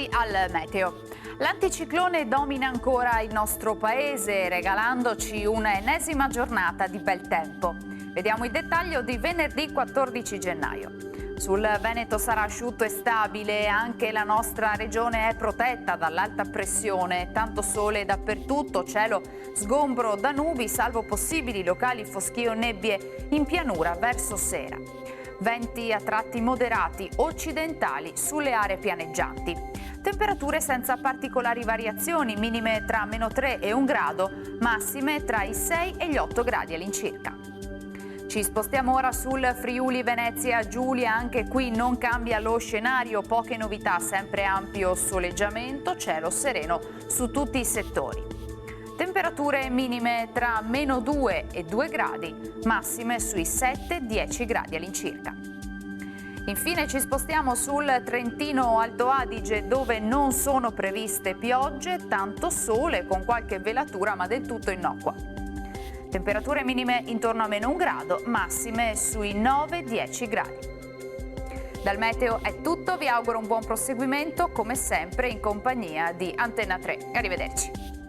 bentrovati al Meteo. L'anticiclone domina ancora il nostro paese, regalandoci una ennesima giornata di bel tempo. Vediamo il dettaglio di venerdì 14 gennaio. Sul Veneto sarà asciutto e stabile, anche la nostra regione è protetta dall'alta pressione, tanto sole dappertutto, cielo sgombro da nubi, salvo possibili locali foschie o nebbie in pianura verso sera. Venti a tratti moderati occidentali sulle aree pianeggianti. Temperature senza particolari variazioni, minime tra -3 e 1 grado, massime tra i 6 e gli 8 gradi all'incirca. Ci spostiamo ora sul Friuli Venezia Giulia, anche qui non cambia lo scenario, poche novità, sempre ampio soleggiamento, cielo sereno su tutti i settori. Temperature minime tra -2 e 2 gradi, massime sui 7-10 gradi all'incirca. Infine ci spostiamo sul Trentino Alto Adige, dove non sono previste piogge, tanto sole con qualche velatura ma del tutto innocua. Temperature minime intorno a -1 grado, massime sui 9-10 gradi. Dal meteo è tutto, vi auguro un buon proseguimento come sempre in compagnia di Antenna 3. Arrivederci.